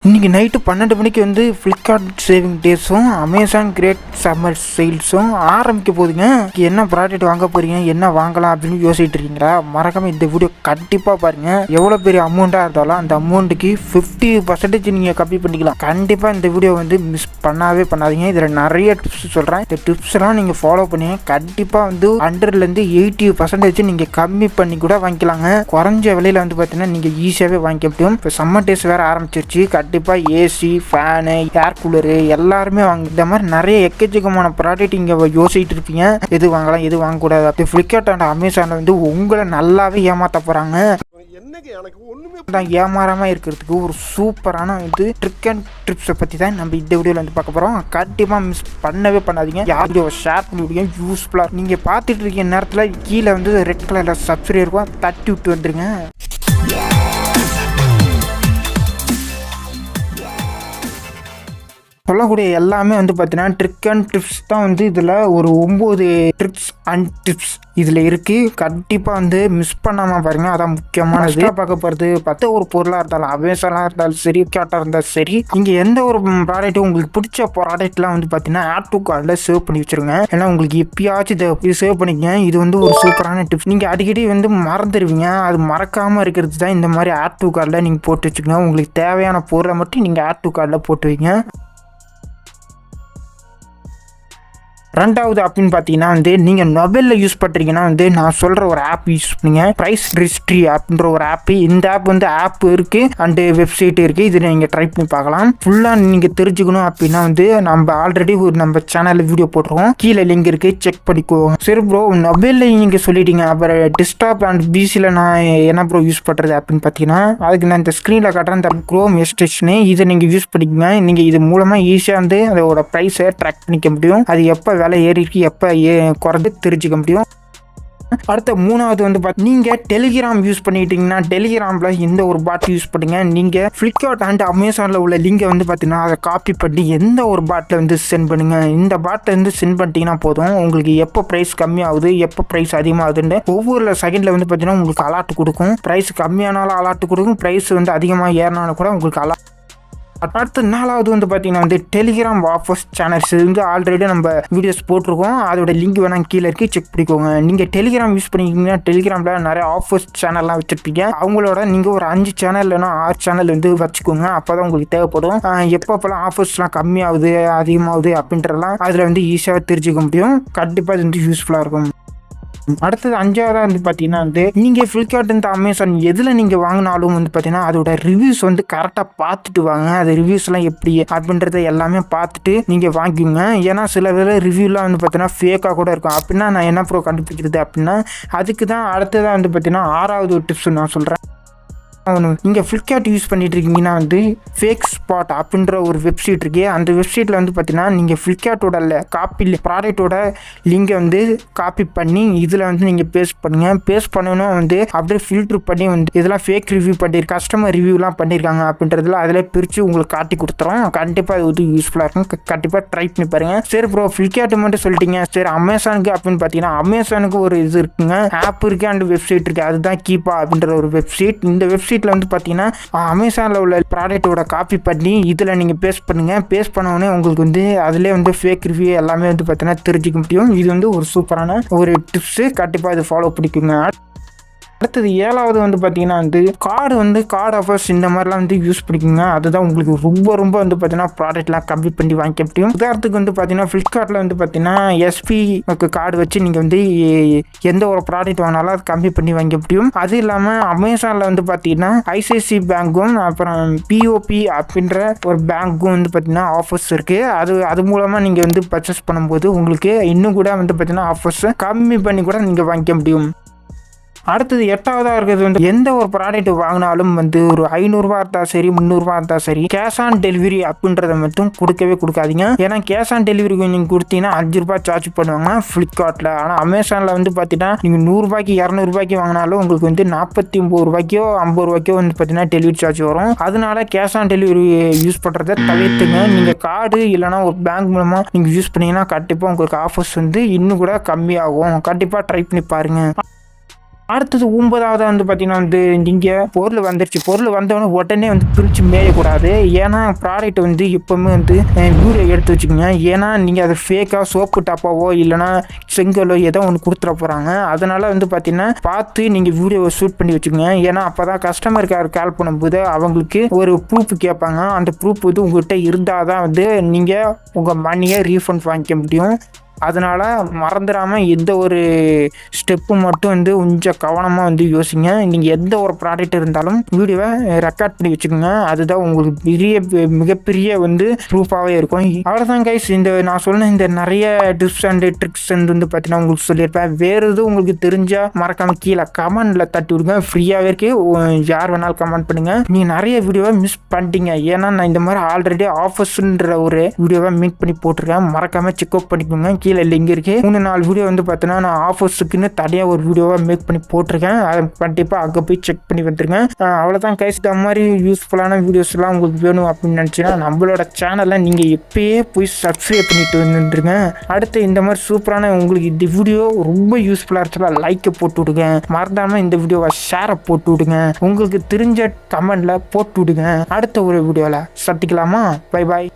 இன்றைக்கி நைட்டு 12 மணிக்கு வந்து ஃப்ளிப்கார்ட் சேவிங் டேஸும் அமேசான் கிரேட் சம்மர் சேல்ஸும் ஆரம்பிக்க போகுதுங்க. என்ன ப்ராடக்ட் வாங்க போகிறீங்க, என்ன வாங்கலாம் அப்படின்னு யோசிச்சுட்டு இருக்கீங்களா? மறக்காமல் இந்த வீடியோ கண்டிப்பாக பாருங்கள். எவ்வளோ பெரிய அமௌண்ட்டாக இருந்தாலும் அந்த அமௌண்ட்டுக்கு 50% நீங்கள் கம்மி பண்ணிக்கலாம். கண்டிப்பாக இந்த வீடியோ வந்து மிஸ் பண்ணாவே பண்ணாதீங்க. இதில் நிறைய டிப்ஸ் சொல்கிறேன். இந்த டிப்ஸ்லாம் நீங்கள் ஃபாலோ பண்ணி கண்டிப்பாக வந்து 100லேருந்து 80% நீங்கள் கம்மி பண்ணி கூட வாங்கிக்கலாங்க. குறைஞ்ச விலையில் வந்து பார்த்தீங்கன்னா நீங்கள் ஈஸியாகவே வாங்கிக்க முடியும். இப்போ சம்மர் டேஸ் வேறு ஆரம்பிச்சிருச்சு. கண்டிப்பாக ஏசி, ஃபேனு, ஏர் கூலரு எல்லாருமே வாங்க. இந்த மாதிரி நிறைய எக்கச்சக்கமான ப்ராடக்ட் இங்கே யோசிச்சுட்டு இருப்பீங்க. எது வாங்கலாம், எது வாங்கக்கூடாது. அப்படி ஃப்ளிப்கார்ட் அண்ட் அமேசானில் வந்து உங்களை நல்லாவே ஏமாற்ற போகிறாங்க. ஏமாறாமல் இருக்கிறதுக்கு ஒரு சூப்பரான வந்து ட்ரிக் அண்ட் ட்ரிப்ஸை பற்றி தான் நம்ம இந்த வீடியோவில் வந்து பார்க்க போகிறோம். கண்டிப்பாக மிஸ் பண்ணவே பண்ணாதீங்க. யார் வீடியோவை ஷேர் பண்ணி விடுங்க, யூஸ்ஃபுல்லாக. நீங்கள் பார்த்துட்டு இருக்க நேரத்தில் கீழே வந்து ரெட் கலரில் சப்ஸ்கிரைப் இருக்கும், தட்டி விட்டு வந்துடுங்க. சொல்லக்கூடிய எல்லாமே வந்து பார்த்தீங்கன்னா ட்ரிக் அண்ட் டிப்ஸ் தான். வந்து இதில் ஒரு 9 ட்ரிக்ஸ் அண்ட் டிப்ஸ் இதில் இருக்குது. கண்டிப்பாக வந்து மிஸ் பண்ணாமல் பாருங்கள். அதான் முக்கியமானது. பார்க்க போகிறது பார்த்தா ஒரு பொருளாக இருந்தாலும், அமேசானாக இருந்தாலும் சரி, ஃப்ளிப்கார்ட்டாக இருந்தாலும் சரி, இங்கே எந்த ஒரு ப்ராடக்ட்டும் உங்களுக்கு பிடிச்ச ப்ராடக்ட்லாம் வந்து பார்த்தீங்கன்னா ஆட் டு கார்டில் சேவ் பண்ணி வச்சுருங்க. ஏன்னா உங்களுக்கு எப்பயாச்சும் இது சேவ் பண்ணிக்கங்க. இது வந்து ஒரு சூப்பரான டிப்ஸ். நீங்கள் அடிக்கடி வந்து மறந்துடுவீங்க. அது மறக்காமல் இருக்கிறது தான் இந்த மாதிரி ஆட் டு கார்டில் நீங்கள் போட்டு வச்சுக்கோங்க. உங்களுக்கு தேவையான பொருளை மட்டும் நீங்கள் ஆட் டு கார்டில் போட்டு வைங்க. ரெண்டாவது அப்படின்னு பார்த்தீங்கன்னா வந்து நீங்கள் மொபைலில் யூஸ் பண்ணுறீங்கன்னா வந்து நான் சொல்கிற ஒரு ஆப் யூஸ் பண்ணுங்க. ப்ரைஸ் ரிஸ்ட்ரி அப்படின்ற ஒரு ஆப். இந்த ஆப் வந்து ஆப் இருக்குது அண்டு வெப்சைட் இருக்குது. இதை நீங்கள் ட்ரை பண்ணி பார்க்கலாம். ஃபுல்லாக நீங்கள் தெரிஞ்சுக்கணும் அப்படின்னா வந்து நம்ம ஆல்ரெடி ஒரு நம்ம சேனலில் வீடியோ போட்டுருவோம். கீழே லிங்க் இருக்குது, செக் பண்ணிக்குவோம். சரி ப்ரோ, மொபைலில் நீங்கள் சொல்லிட்டீங்க, அப்புறம் டெஸ்க்டாப் அண்ட் பிசியில் நான் என்ன ப்ரோ யூஸ் பண்ணுறது அப்படின்னு பார்த்தீங்கன்னா அதுக்கு நான் இந்த ஸ்க்ரீனில் காட்டுறேன் இந்த க்ரோம் எக்ஸ்டென்ஷனு. இதை நீங்கள் யூஸ் பண்ணிக்கோங்க. நீங்கள் இது மூலமாக ஈஸியாக வந்து அதோட ப்ரைஸை ட்ராக் பண்ணிக்க முடியும். அது எப்போ விலை ஏறி இருக்கு, எப்போ குறைஞ்சு தெரிஞ்சுக்க முடியும். அடுத்த மூணாவது வந்து நீங்கள் டெலிகிராம் யூஸ் பண்ணிட்டீங்கன்னா டெலிகிராமில் இந்த ஒரு பாட் யூஸ் பண்ணுங்க. நீங்கள் ஃப்ளிப்கார்ட் அண்ட் அமேசானில் உள்ள லிங்கை வந்து பார்த்தீங்கன்னா அதை காப்பி பண்ணி எந்த ஒரு பாட்டில் வந்து சென்ட் பண்ணுங்க. இந்த பாட்டில் வந்து சென்ட் பண்ணிட்டீங்கன்னா போதும். உங்களுக்கு எப்போ ப்ரைஸ் கம்மியாகுது, எப்போ ப்ரைஸ் அதிகமாகுதுன்னு ஒவ்வொரு செகண்டில் வந்து பார்த்தீங்கன்னா உங்களுக்கு அலர்ட் கொடுக்கும். ப்ரைஸ் கம்மியானாலும் அலர்ட் கொடுக்கும், ப்ரைஸ் வந்து அதிகமாக ஏறினாலும் கூட உங்களுக்கு அலர்ட். அடுத்து நாலாவது வந்து பார்த்தீங்கன்னா வந்து டெலிகிராம் ஆஃபர்ஸ் சேனல்ஸ் வந்து ஆல்ரெடி நம்ம வீடியோஸ் போட்டிருக்கோம். அதோட லிங்க் வேணால் கீழே இருக்குது, செக் பண்ணிக்கோங்க. நீங்கள் டெலிகிராம் யூஸ் பண்ணிக்கிங்கன்னா டெலிகிராமில் நிறைய ஆஃபர்ஸ் சேனல்லாம் வச்சுருப்பீங்க. அவங்களோட நீங்கள் ஒரு 5 சேனல் இல்லைனா 6 சேனல் வந்து வச்சுக்கோங்க. அப்போ தான் உங்களுக்கு தேவைப்படும். எப்போப்பெல்லாம் ஆஃபர்ஸ்லாம் கம்மியாகுது, அதிகமாகுது அப்படின்றலாம் அதில் வந்து ஈஸியாக தெரிஞ்சுக்க முடியும். கண்டிப்பாக இது வந்து யூஸ்ஃபுல்லாக இருக்கும். அடுத்தது 5ஆவதாக வந்து பார்த்தீங்கன்னா வந்து நீங்கள் ஃப்ளிப்கார்ட் இந்த அமேசான் எதில் நீங்கள் வாங்கினாலும் வந்து பார்த்தீங்கன்னா அதோட ரிவ்யூஸ் வந்து கரெக்டாக பார்த்துட்டு வாங்க. அது ரிவ்யூஸ்லாம் எப்படி அப்படின்றத எல்லாமே பார்த்துட்டு நீங்கள் வாங்கிக்கோங்க. ஏன்னா சில வேளை ரிவ்யூலாம் வந்து பார்த்தீங்கன்னா ஃபேக்காக கூட இருக்கும். அப்படின்னா நான் என்ன ப்ரோ கண்டுபிடிக்கிறது அப்படின்னா அதுக்கு தான் அடுத்ததாக வந்து பார்த்தீங்கன்னா 6வது டிப்ஸ் நான் சொல்கிறேன். நீங்கள் ஃப்ளிப்கார்ட் யூஸ் பண்ணிட்டு இருக்கீங்கன்னா வந்து ஃபேக் ஸ்பாட் அப்படின்ற ஒரு வெப்சைட் இருக்கு. அந்த வெப்சைட்டில் வந்து பார்த்தீங்கன்னா நீங்கள் ஃப்ளிப்கார்ட்டோட காப்பி ப்ராடக்டோட லிங்கை வந்து காப்பி பண்ணி இதில் வந்து நீங்கள் பேஸ்ட் பண்ணுங்கள். பேஸ்ட் பண்ணணும் வந்து அப்படியே ஃபில்ட்ரு பண்ணி வந்து இதெல்லாம் ஃபேக் ரிவ்யூ கஸ்டமர் ரிவ்யூலாம் பண்ணியிருக்காங்க அப்படின்றதுல அதில் பிரித்து உங்களுக்கு காட்டி கொடுத்துறோம். கண்டிப்பாக இது வந்து யூஸ்ஃபுல்லாக இருக்கும். கண்டிப்பாக ட்ரை பண்ணி பாருங்கள். சரி ப்ரோ, ஃப்ளிப்கார்ட் மட்டும் சொல்லிட்டீங்க. சரி அமேசானுக்கு அப்படின்னு பார்த்தீங்கன்னா அமேசானுக்கு ஒரு இது இருக்குங்க, ஆப் இருக்குது அண்ட் வெப்சைட் இருக்குது. அதுதான் கீப்பா அப்படின்ற ஒரு வெப்சைட். இந்த வெப்சைட் வந்து பார்த்தீங்கன்னா அமேசானில் உள்ள ப்ராடக்டோட காப்பி பண்ணி இதில் நீங்கள் பேஸ்ட் பண்ணுங்கள். பேஸ்ட் பண்ணோடனே உங்களுக்கு வந்து அதிலே வந்து ஃபேக் ரிவ்யூ எல்லாமே வந்து பார்த்தீங்கன்னா தெரிஞ்சுக்க முடியும். இது வந்து ஒரு சூப்பரான ஒரு டிப்ஸு. கண்டிப்பாக இது ஃபாலோ பண்ணிக்கோங்க. அடுத்தது 7வது வந்து பார்த்தீங்கன்னா வந்து கார்டு ஆஃபர்ஸ் இந்த மாதிரிலாம் வந்து யூஸ் பண்ணிக்கோங்க. அதுதான் உங்களுக்கு ரொம்ப வந்து பார்த்தீங்கன்னா ப்ராடக்ட்லாம் கம்மி பண்ணி வாங்கிக்க முடியும். உதாரணத்துக்கு வந்து பார்த்தீங்கன்னா ஃப்ளிப்கார்ட்டில் வந்து பார்த்தீங்கன்னா எஸ்பி கார்டு வச்சு நீங்கள் வந்து எந்த ஒரு ப்ராடக்ட் வாங்கினாலும் அது கம்மி பண்ணி வாங்கிக்க முடியும். அது இல்லாமல் அமேசானில் வந்து பார்த்தீங்கன்னா ஐசிஐசி பேங்க்கும் அப்புறம் பிஓபி அப்படின்ற ஒரு பேங்க்கும் வந்து பார்த்தீங்கன்னா ஆஃபர்ஸ் இருக்குது. அது மூலமாக நீங்கள் வந்து பர்ச்சேஸ் பண்ணும்போது உங்களுக்கு இன்னும் கூட வந்து பார்த்தீங்கன்னா ஆஃபர்ஸ் கம்மி பண்ணி கூட நீங்கள் வாங்கிக்க முடியும். அடுத்தது 8ஆவதாக இருக்கிறது வந்து எந்த ஒரு ப்ராடக்ட் வாங்கினாலும் வந்து ஒரு 500 ரூபா இருந்தால் சரி, 300 ரூபா இருந்தால் சரி, கேஷ் ஆன் டெலிவரி அப்படின்றத மட்டும் கொடுக்காதீங்க. ஏன்னா கேஷ் ஆன் டெலிவரி நீங்கள் கொடுத்தீங்கன்னா 5 ரூபா சார்ஜ் பண்ணுவாங்க ஃப்ளிப்கார்ட்டில். ஆனால் அமேசானில் வந்து பார்த்தீங்கன்னா நீங்கள் 100 ரூபாய்க்கு 200 ரூபாய்க்கு வாங்கினாலும் உங்களுக்கு வந்து 49 ரூபாய்க்கோ 50 ரூபாய்க்கோ வந்து பார்த்தீங்கன்னா டெலிவரி சார்ஜ் வரும். அதனால கேஷ் ஆன் டெலிவரி யூஸ் பண்ணுறத தவிர்த்துங்க. நீங்கள் கார்டு இல்லைனா ஒரு பேங்க் மூலமாக நீங்கள் யூஸ் பண்ணிங்கன்னா கண்டிப்பாக உங்களுக்கு ஆஃபர்ஸ் வந்து இன்னும் கூட கம்மியாகும். கண்டிப்பாக ட்ரை பண்ணி பாருங்கள். அடுத்தது 9வது வந்து பார்த்தீங்கன்னா வந்து நீங்கள் பொருள் வந்துருச்சு, பொருள் வந்தவொடனே உடனே வந்து பிரித்து மேயக்கூடாது. ஏன்னா ப்ராடக்ட் வந்து எப்போவுமே வந்து வீடியோ எடுத்து வச்சுக்கோங்க. ஏன்னா நீங்கள் அதை ஃபேக்காக சோப்பு டாப்பாவோ இல்லைனா செங்கலோ ஏதோ ஒன்று கொடுத்துட போகிறாங்க. அதனால் வந்து பார்த்தீங்கன்னா பார்த்து நீங்கள் வீடியோவை ஷூட் பண்ணி வச்சுக்கோங்க. ஏன்னா அப்போ தான் கஸ்டமர் கேர் கால் பண்ணும்போது அவங்களுக்கு ஒரு ப்ரூஃப் கேட்பாங்க. அந்த ப்ரூஃப் வந்து உங்கள்கிட்ட இருந்தால் தான் வந்து நீங்கள் உங்கள் மணியை ரீஃபண்ட் வாங்கிக்க முடியும். அதனால் மறந்துடாமல் எந்த ஒரு ஸ்டெப்பு மட்டும் வந்து கொஞ்சம் கவனமாக வந்து யோசிங்க. நீங்கள் எந்த ஒரு ப்ராடக்ட் இருந்தாலும் வீடியோவை ரெக்கார்ட் பண்ணி வச்சுக்கோங்க. அதுதான் உங்களுக்கு மிகப்பெரிய வந்து ப்ரூஃபாகவே இருக்கும். அவ்வளோதான் கைஸ், இந்த நான் சொன்ன இந்த நிறைய டிப்ஸ் அண்ட் ட்ரிக்ஸ் வந்து பார்த்தீங்கன்னா உங்களுக்கு சொல்லியிருப்பேன். வேறு எதுவும் உங்களுக்கு தெரிஞ்சால் மறக்காமல் கீழே கமெண்டில் தட்டி விடுங்க. ஃப்ரீயாகவே இருக்குது, யார் வேணாலும் கமெண்ட் பண்ணுங்கள். நீங்கள் நிறைய வீடியோவை மிஸ் பண்ணிட்டீங்க. ஏன்னா நான் இந்த மாதிரி ஆல்ரெடி ஆஃபர்ஸ்ன்ற ஒரு வீடியோவை மேக் பண்ணி போட்டிருக்கேன். மறக்காமல் செக் அவுட் பண்ணிக்கோங்க. கீழே லிங்க் இருக்கு. 3-4 வீடியோ வந்து பார்த்தீங்கன்னா நான் ஆஃபர்ஸுக்குன்னு தனியாக ஒரு வீடியோவாக மேக் பண்ணி போட்டிருக்கேன். அதை கண்டிப்பாக அங்கே போய் செக் பண்ணி வந்துருங்க. அவ்வளோதான் கைஸ், இந்த மாதிரி யூஸ்ஃபுல்லான வீடியோஸ்லாம் உங்களுக்கு வேணும் அப்படின்னு நினச்சிங்கன்னா நம்மளோட சேனலை நீங்கள் எப்பயே போய் சப்ஸ்கிரைப் பண்ணிட்டு வந்துருங்க. அடுத்து இந்த மாதிரி சூப்பரான உங்களுக்கு இந்த வீடியோ ரொம்ப யூஸ்ஃபுல்லாக இருந்துச்சுன்னா லைக்கை போட்டு விடுங்க. மறந்தாமல் இந்த வீடியோவை ஷேரை போட்டு விடுங்க. உங்களுக்கு தெரிஞ்ச கமெண்டில் போட்டு விடுங்க. அடுத்த ஒரு வீடியோவில் சந்திக்கலாமா? Bye bye.